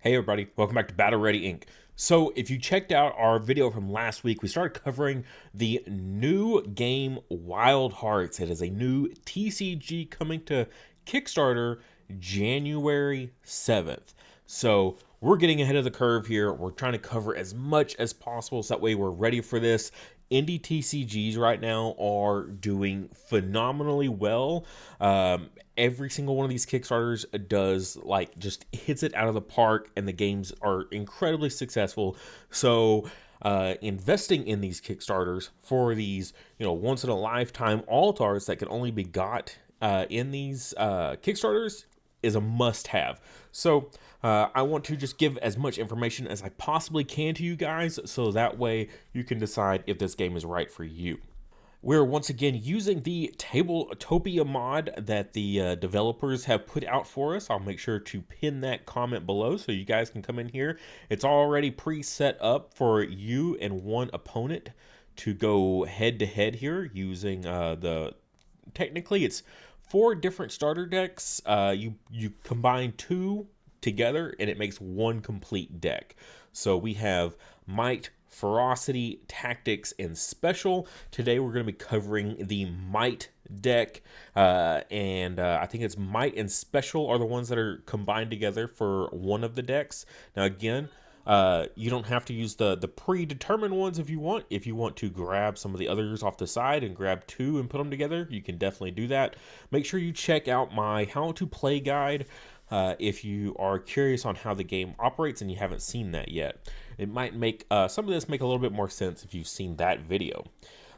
Hey everybody, welcome back to Battle Ready Inc. So if you checked out our video from last week, we started covering the new game Wildhearts. It is a new TCG coming to Kickstarter January 7th. So we're getting ahead of the curve here. We're trying to cover as much as possible so that way we're ready for this. Indie TCGs right now are doing phenomenally well. Every single one of these Kickstarters does just hits it out of the park, and the games are incredibly successful. So investing in these Kickstarters for these once in a lifetime alt arts that can only be got in these Kickstarters is a must have. So I want to just give as much information as I possibly can to you guys so that way you can decide if this game is right for you. We're once again using the Tabletopia mod that the developers have put out for us. I'll make sure to pin that comment below so you guys can come in here. It's already pre-set up for you and one opponent to go head to head here using technically it's 4 different starter decks. You combine 2 together and it makes one complete deck. So we have Might, Ferocity, Tactics, and Special. Today we're going to be covering the Might deck, and I think it's Might and Special are the ones that are combined together for one of the decks. Now again, you don't have to use the predetermined ones if you want. If you want to grab some of the others off the side and grab 2 and put them together, you can definitely do that. Make sure you check out my how to play guide if you are curious on how the game operates and you haven't seen that yet. It might make some of this make a little bit more sense if you've seen that video.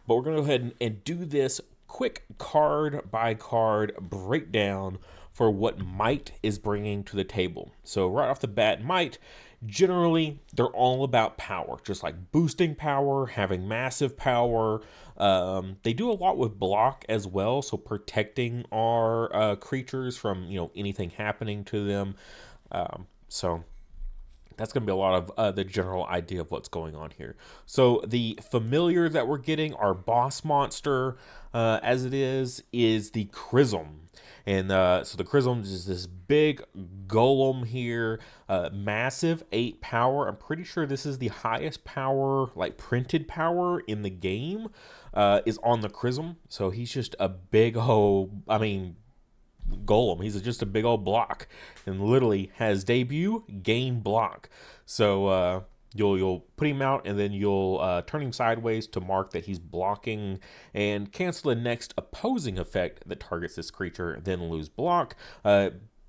But we're going to go ahead and do this quick card by card breakdown for what Might is bringing to the table. So right off the bat, Might, generally, they're all about power, just like boosting power, having massive power. They do a lot with block as well, so protecting our creatures from anything happening to them. So that's going to be a lot of the general idea of what's going on here. So the familiar that we're getting, our boss monster, as it is the Chrism. And so the Chrism is this big golem here, massive 8 power. I'm pretty sure this is the highest power, printed power in the game, is on the Chrism. So he's just a big golem. He's just a big old block, and literally has debut, gain block. So you'll put him out, and then you'll turn him sideways to mark that he's blocking, and cancel the next opposing effect that targets this creature, then lose block.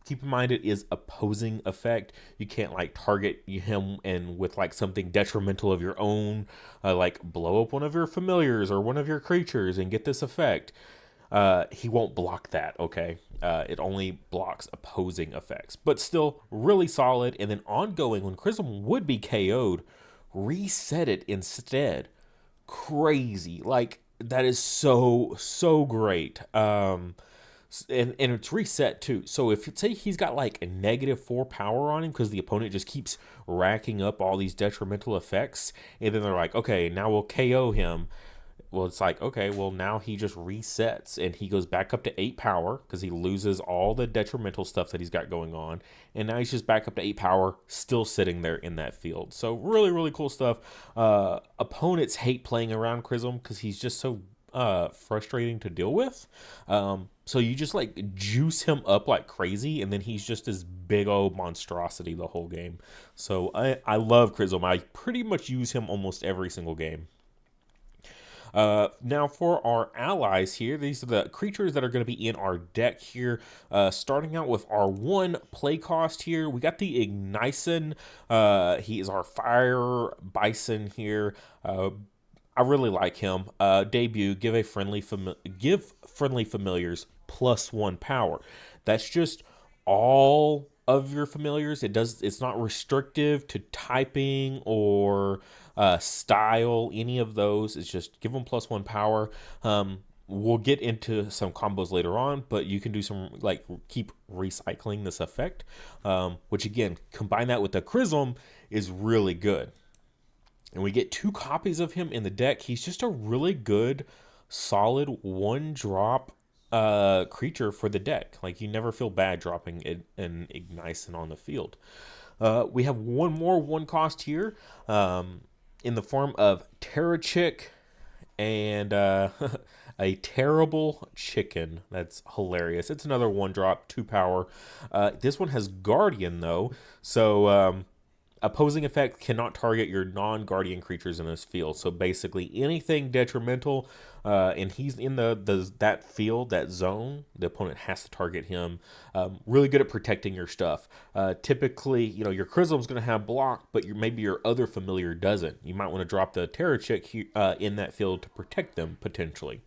Keep in mind it is opposing effect. You can't target him and with something detrimental of your own, blow up one of your familiars or one of your creatures and get this effect. He won't block that, okay? It only blocks opposing effects, but still really solid. And then ongoing, when Chrism would be KO'd, reset it instead. Crazy. That is so great. And it's reset too. So if say he's got a -4 power on him because the opponent just keeps racking up all these detrimental effects, and then they're like, okay, now we'll KO him. Well, it's okay, well, now he just resets and he goes back up to 8 power because he loses all the detrimental stuff that he's got going on. And now he's just back up to 8 power, still sitting there in that field. So really, really cool stuff. Opponents hate playing around Chrism because he's just so frustrating to deal with. So you just juice him up like crazy, and then he's just this big old monstrosity the whole game. So I love Chrism. I pretty much use him almost every single game. Now for our allies here, these are the creatures that are going to be in our deck here. Starting out with our 1 play cost here, we got the Ignison. He is our fire bison here. I really like him. Debut, give friendly familiars +1 power. That's just all of your familiars. It's not restrictive to typing or style, any of those. It's just give them +1 power. We'll get into some combos later on, but you can do some keep recycling this effect, which again, combine that with the Chrism is really good. And we get 2 copies of him in the deck. He's just a really good, solid 1-drop creature for the deck. You never feel bad dropping an Ignison on the field. We have one more one cost here, in the form of Terrachik and a terrible chicken. That's hilarious. It's another one drop, 2 power. This one has Guardian though, so opposing effect cannot target your non-guardian creatures in this field. So basically, anything detrimental, and he's in that field, that zone, the opponent has to target him. Really good at protecting your stuff. Typically, your Chrism's going to have block, but maybe your other familiar doesn't. You might want to drop the Terrachik in that field to protect them potentially.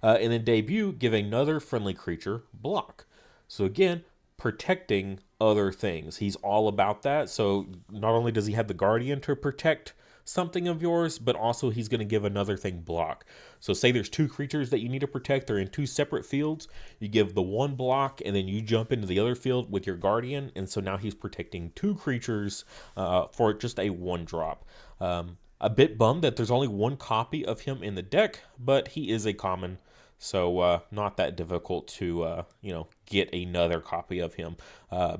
And then debut, give another friendly creature block. So again, protecting other things. He's all about that. So not only does he have the Guardian to protect something of yours, but also he's going to give another thing block. So say there's 2 creatures that you need to protect. They're in 2 separate fields. You give the one block, and then you jump into the other field with your Guardian. And so now he's protecting 2 creatures for just a 1-drop. A bit bummed that there's only 1 copy of him in the deck, but he is a common. So not that difficult to get another copy of him.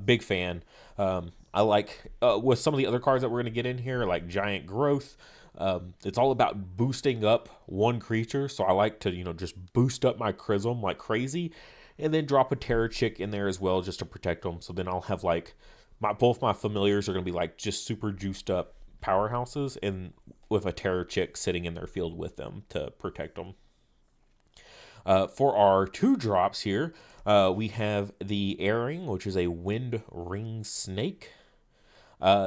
Big fan. I like with some of the other cards that we're going to get in here, like Giant Growth. It's all about boosting up one creature. So I like to just boost up my Chrism like crazy, and then drop a Terrachik in there as well just to protect them. So then I'll have like both my familiars are going to be like just super juiced up powerhouses, and with a Terrachik sitting in their field with them to protect them. For our 2 drops here, we have the Airing, which is a Wind Ring Snake.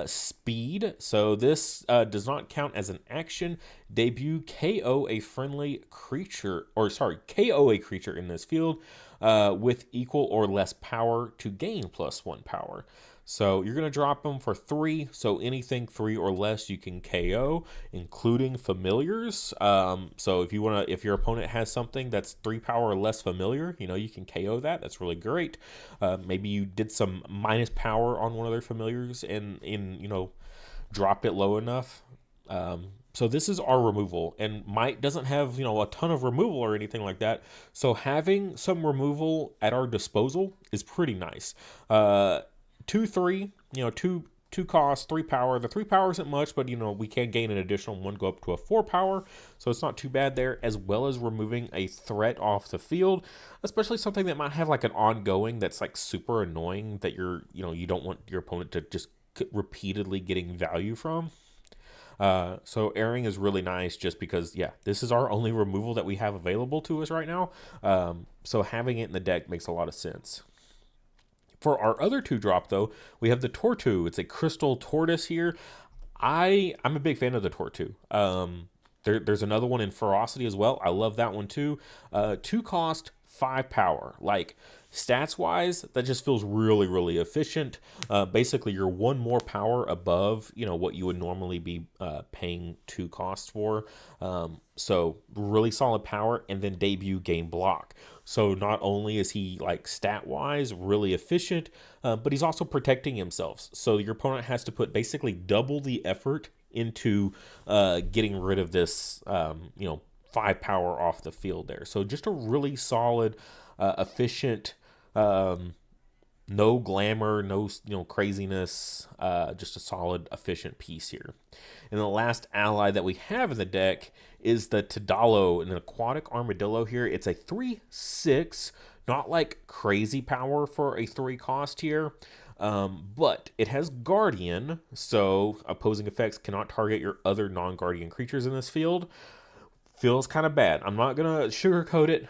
Speed. So this does not count as an action. Debut, KO a friendly creature, KO a creature in this field with equal or less power to gain +1 power. So you're going to drop them for 3. So anything 3 or less you can KO, including familiars. So if your opponent has something that's 3 power or less familiar, you can KO that. That's really great. Maybe you did some minus power on one of their familiars and dropped it low enough. So this is our removal, and Might doesn't have a ton of removal or anything like that. So having some removal at our disposal is pretty nice. 2/3, 2 cost, 3 power. The 3 power isn't much, but we can gain an additional 1, go up to a 4 power, so it's not too bad there. As well as removing a threat off the field, especially something that might have like an ongoing that's like super annoying that you don't want your opponent to just repeatedly getting value from. So Airing is really nice just because, this is our only removal that we have available to us right now. So having it in the deck makes a lot of sense. For our other 2 drop, though, we have the Tortu. It's a Crystal Tortoise here. I'm a big fan of the Tortu. There's another one in Ferocity as well. I love that one too. 2 cost, 5 power. Like, stats-wise, that just feels really, really efficient. Basically, you're 1 more power above, what you would normally be paying 2 costs for. So really solid power, and then debut gain block. So not only is he like stat-wise really efficient, but he's also protecting himself. So your opponent has to put basically double the effort into getting rid of this, 5 power off the field there. So just a really solid, efficient, no glamour, no craziness, just a solid, efficient piece here. And the last ally that we have in the deck is the Tadalo, an aquatic armadillo here. It's a 3/6, not like crazy power for a 3 cost here, but it has Guardian, so opposing effects cannot target your other non-guardian creatures in this field. Feels kind of bad. I'm not gonna sugarcoat it.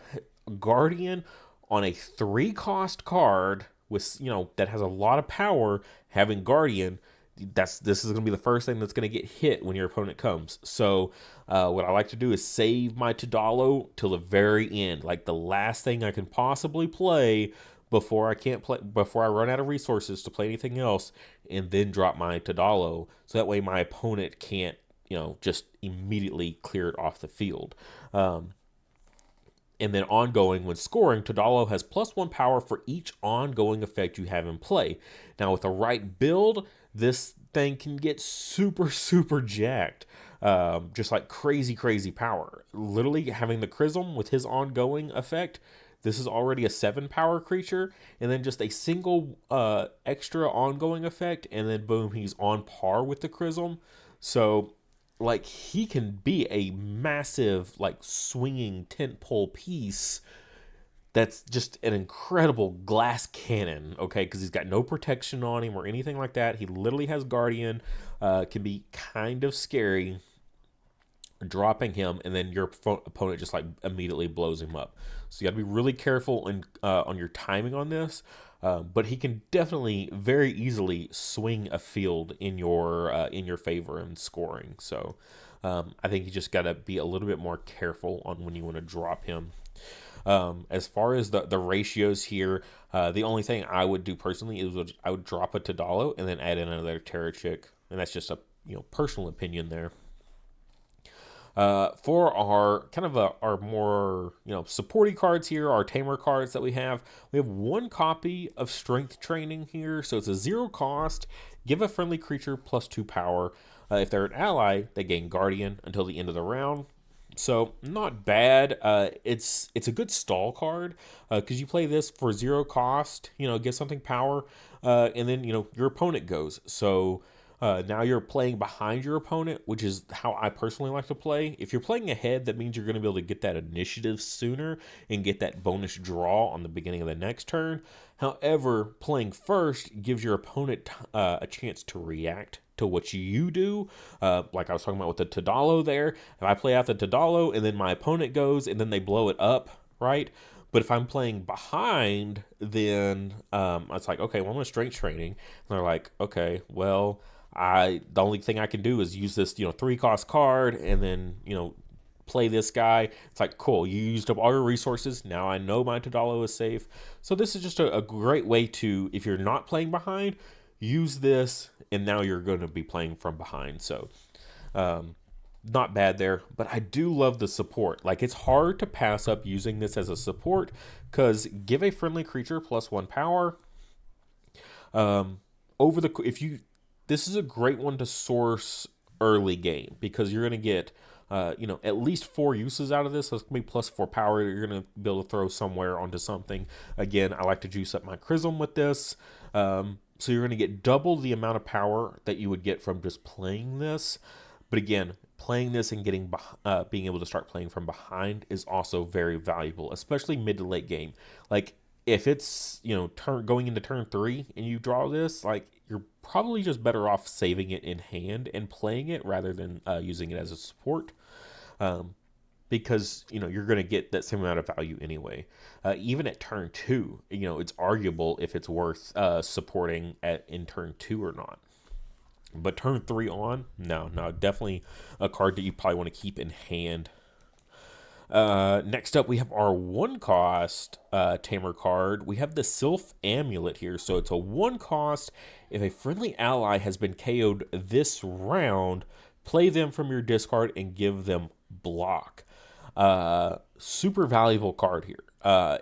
Guardian on a 3 cost card with that has a lot of power, having Guardian, this is going to be the first thing that's going to get hit when your opponent comes. So what I like to do is save my Tadalo till the very end, like the last thing I can possibly play before I run out of resources to play anything else, and then drop my Tadalo, so that way my opponent can't just immediately clear it off the field. And then ongoing, when scoring, Tadalo has +1 power for each ongoing effect you have in play. Now with the right build, this thing can get super, super jacked. Just like crazy, crazy power. Literally having the Chrism with his ongoing effect, This is already a 7 power creature, and then just a single extra ongoing effect, and then boom, he's on par with the Chrism. So, like, he can be a massive, like, swinging tentpole piece that's just an incredible glass cannon, okay? Because he's got no protection on him or anything like that. He literally has Guardian. Can be kind of scary dropping him, and then your opponent just like immediately blows him up. So you got to be really careful on your timing on this. But he can definitely very easily swing a field in your favor in scoring. So I think you just got to be a little bit more careful on when you want to drop him. As far as the ratios here, the only thing I would do personally is I would drop a Tadalo and then add in another Terrachik, and that's just a personal opinion there. For our kind of our more supporting cards here, our tamer cards that we have one copy of Strength Training here, so it's a 0 cost. Give a friendly creature +2 power. If they're an ally, they gain Guardian until the end of the round. So not bad. It's a good stall card because you play this for 0 cost. Get something power, and then your opponent goes. So now you're playing behind your opponent, which is how I personally like to play. If you're playing ahead, that means you're going to be able to get that initiative sooner and get that bonus draw on the beginning of the next turn. However, playing first gives your opponent a chance to react to what you do. Like I was talking about with the Tadalo there. If I play out the Tadalo and then my opponent goes and then they blow it up, right? But if I'm playing behind, then it's like, okay, well, I'm going to strength training. And they're like, okay, well, the only thing I can do is use this 3 cost card and then play this guy. It's like, cool, you used up all your resources. Now I know my Tadalo is safe. So this is just a great way to, if you're not playing behind, use this, and now you're going to be playing from behind. So not bad there, but I do love the support. Like, it's hard to pass up using this as a support because give a friendly creature +1 power. This is a great one to source early game because you're going to get at least 4 uses out of this. So it's going to be +4 power that you're going to be able to throw somewhere onto something. Again, I like to juice up my Chrism with this. So you're going to get double the amount of power that you would get from just playing this. But again, playing this and being able to start playing from behind is also very valuable, especially mid to late game. Like, if it's going into turn 3 and you draw this, like, you're probably just better off saving it in hand and playing it rather than using it as a support. Because you're going to get that same amount of value anyway. Even at turn 2, it's arguable if it's worth supporting in turn 2 or not. But turn 3 on, no, definitely a card that you probably want to keep in hand. Next up, we have our 1 cost tamer card. We have the Sylph Amulet here. So it's a 1 cost. If a friendly ally has been KO'd this round, play them from your discard and give them block. Super valuable card here.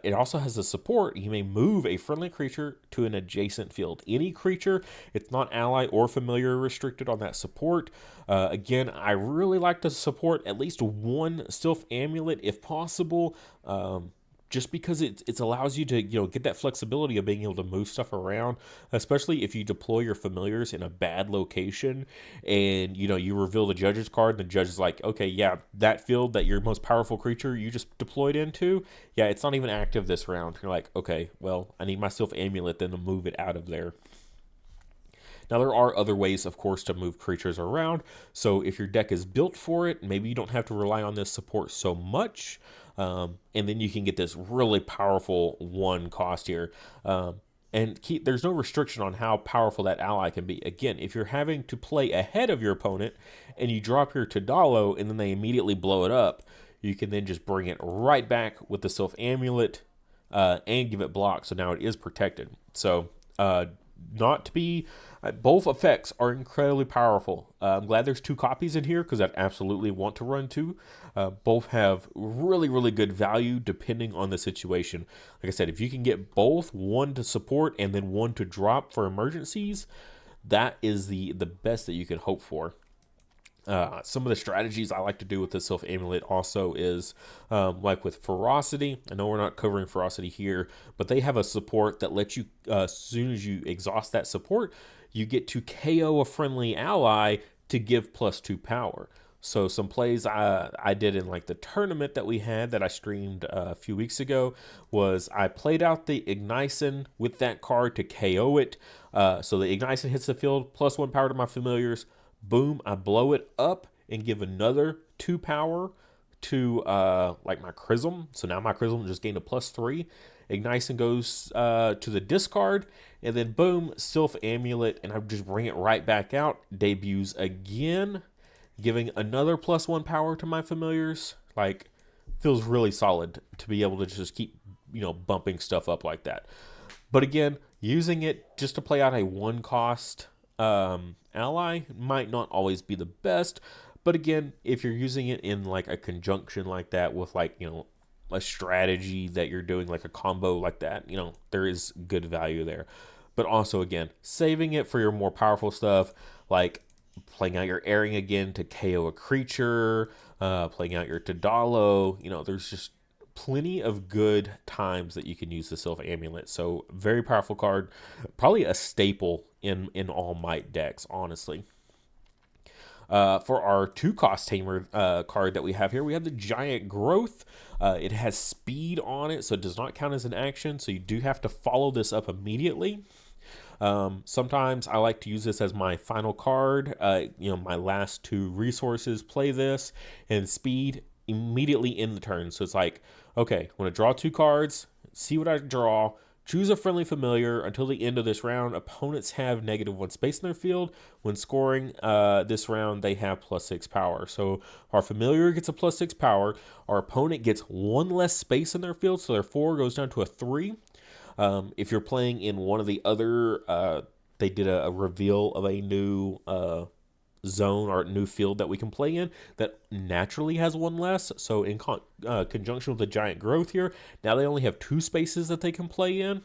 It also has a support. You may move a friendly creature to an adjacent field. Any creature, it's not ally or familiar restricted on that support. Again, I really like to support at least 1 Sylph Amulet if possible. Just because it allows you to get that flexibility of being able to move stuff around, especially if you deploy your familiars in a bad location and you reveal the judge's card and the judge is like, okay, yeah, that field that your most powerful creature you just deployed into, yeah, it's not even active this round. You're like, okay, well, I need my Sylph Amulet then to move it out of there. Now, there are other ways, of course, to move creatures around. So if your deck is built for it, maybe you don't have to rely on this support so much. And then you can get this really powerful 1 cost here. There's no restriction on how powerful that ally can be. Again, if you're having to play ahead of your opponent and you drop your Tadalo and then they immediately blow it up, you can then just bring it right back with the Sylph Amulet and give it block. So now it is protected. So both effects are incredibly powerful. I'm glad there's 2 copies in here because I absolutely want to run 2. Both have really, really good value depending on the situation. Like I said, if you can get both, 1 to support and then 1 to drop for emergencies, that is the best that you can hope for. Some of the strategies I like to do with the Sylph Amulet also is like with Ferocity. I know we're not covering Ferocity here, but they have a support that lets you, as soon as you exhaust that support, you get to KO a friendly ally to give +2 power. So some plays I did in like the tournament that we had that I streamed a few weeks ago was I played out the Ignison with that card to KO it. So the Ignison hits the field, +1 power to my familiars. Boom, I blow it up and give another 2 power to like my Chrism. So now my Chrism just gained a +3. Ignison goes to the discard, and then boom, Sylph Amulet, and I just bring it right back out. Debuts again, giving another +1 power to my familiars. Like, feels really solid to be able to just keep, bumping stuff up like that. But again, using it just to play out a one cost ally might not always be the best. But again, if you're using it in like a conjunction like that with like, a strategy that you're doing, like a combo like that, there is good value there. But also, again, saving it for your more powerful stuff, like playing out your Airing again to KO a creature, playing out your Tadalo. There's just plenty of good times that you can use the Sylph Amulet. So very powerful card, probably a staple in all Might decks, honestly. For our 2-cost Tamer card that we have here, we have the Giant Growth. It has speed on it, so it does not count as an action, so you do have to follow this up immediately. Sometimes I like to use this as my final card. My last 2 resources, play this, and speed immediately in the turn. So it's like, okay, when I draw 2 cards, see what I draw, choose a friendly familiar. Until the end of this round, opponents have -1 space in their field. When scoring this round, they have +6 power. So our familiar gets a +6 power. Our opponent gets 1 less space in their field, so their 4 goes down to a 3. If you're playing in one of the other, they did a reveal of a new zone or new field that we can play in that naturally has 1 less. So in conjunction with the Giant Growth here, now they only have 2 spaces that they can play in.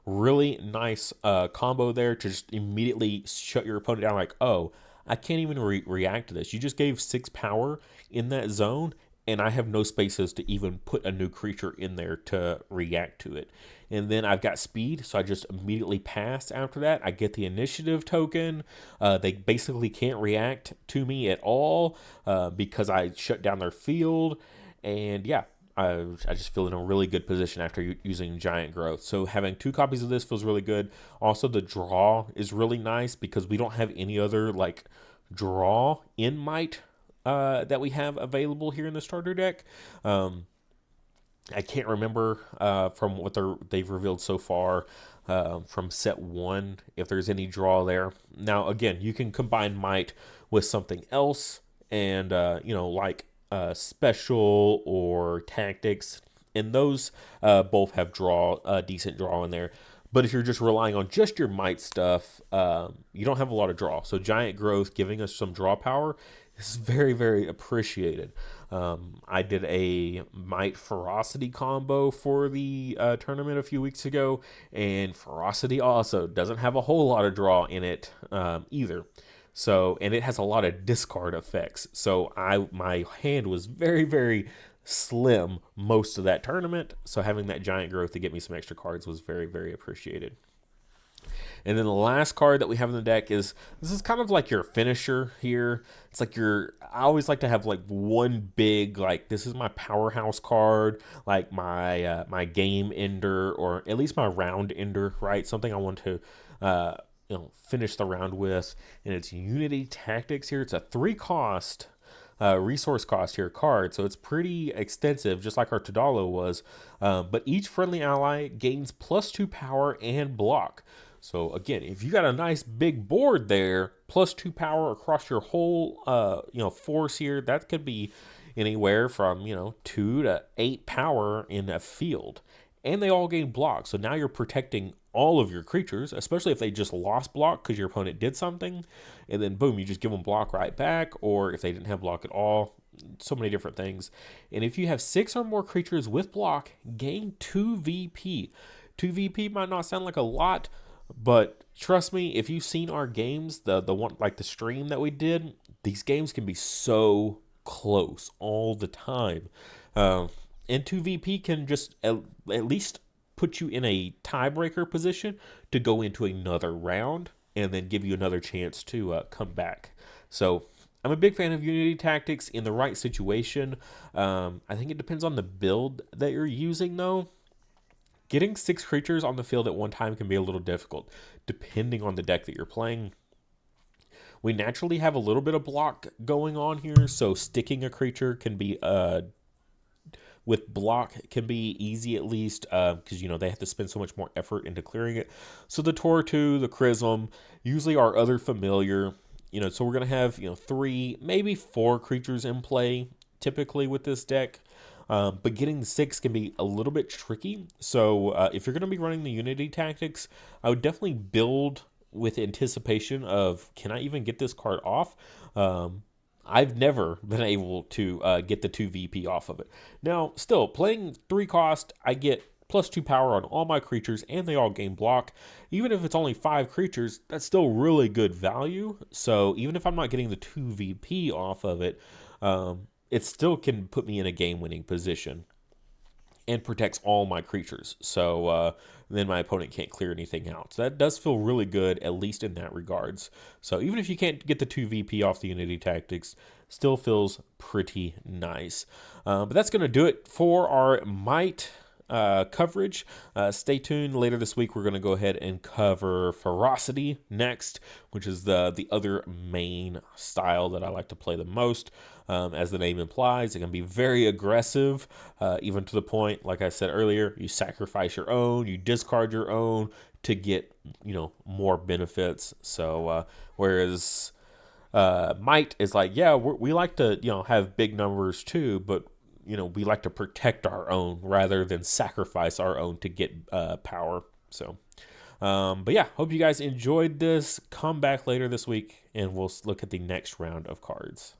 Really nice combo there to just immediately shut your opponent down. Like, oh, I can't even react to this. You just gave 6 power in that zone, and I have no spaces to even put a new creature in there to react to it. And then I've got speed, so I just immediately pass after that. I get the initiative token. They basically can't react to me at all because I shut down their field. And yeah, I just feel in a really good position after using Giant Growth. So having 2 copies of this feels really good. Also, the draw is really nice because we don't have any other like draw in Might that we have available here in the starter deck. I can't remember from what they've revealed so far from set 1 if there's any draw there. Now, again, you can combine Might with something else and, like Special or Tactics, and those both have decent draw in there. But if you're just relying on just your Might stuff, you don't have a lot of draw. So Giant Growth giving us some draw power is very, very appreciated. I did a Might Ferocity combo for the tournament a few weeks ago, and Ferocity also doesn't have a whole lot of draw in it either. So, and it has a lot of discard effects. So my hand was very, very slim most of that tournament. So having that Giant Growth to get me some extra cards was very, very appreciated. And then the last card that we have in the deck this is kind of like your finisher here. It's like I always like to have like one big, like, this is my powerhouse card, like my game ender, or at least my round ender, right? Something I want to, finish the round with. And it's Unity Tactics here. It's a 3-cost resource cost here card, so it's pretty extensive, just like our Tadalo was. But each friendly ally gains +2 power and block. So again, if you got a nice big board there, +2 power across your whole force here, that could be anywhere from 2 to 8 power in a field. And they all gain block, so now you're protecting all of your creatures, especially if they just lost block because your opponent did something, and then boom, you just give them block right back, or if they didn't have block at all. So many different things. And if you have 6 or more creatures with block, gain 2 VP. 2 VP might not sound like a lot, But trust me, if you've seen our games, the one like the stream that we did, these games can be so close all the time. Uh, and 2VP can just at least put you in a tiebreaker position to go into another round and then give you another chance to come back. So I'm a big fan of Unity Tactics in the right situation. I think it depends on the build that you're using, though. Getting 6 creatures on the field at one time can be a little difficult, depending on the deck that you're playing. We naturally have a little bit of block going on here, so sticking a creature can be with block can be easy at least because they have to spend so much more effort into clearing it. So the Tortu, the Chrism, usually our other familiar. So we're gonna have 3, maybe 4 creatures in play typically with this deck. But getting the 6 can be a little bit tricky. So if you're going to be running the Unity Tactics, I would definitely build with anticipation of, can I even get this card off? I've never been able to get the 2 VP off of it. Now, still, playing 3 cost, I get +2 power on all my creatures, and they all gain block. Even if it's only 5 creatures, that's still really good value. So even if I'm not getting the 2 VP off of it, it still can put me in a game-winning position and protects all my creatures. So then my opponent can't clear anything out. So that does feel really good, at least in that regards. So even if you can't get the 2 VP off the Unity Tactics, still feels pretty nice. But that's going to do it for our Might coverage. Stay tuned. Later this week, we're going to go ahead and cover Ferocity next, which is the other main style that I like to play the most. As the name implies, it can be very aggressive, even to the point, like I said earlier, you sacrifice your own, you discard your own to get more benefits. So whereas Might is like, yeah, we like to have big numbers too, but we like to protect our own rather than sacrifice our own to get power. So, but yeah, hope you guys enjoyed this. Come back later this week, and we'll look at the next round of cards.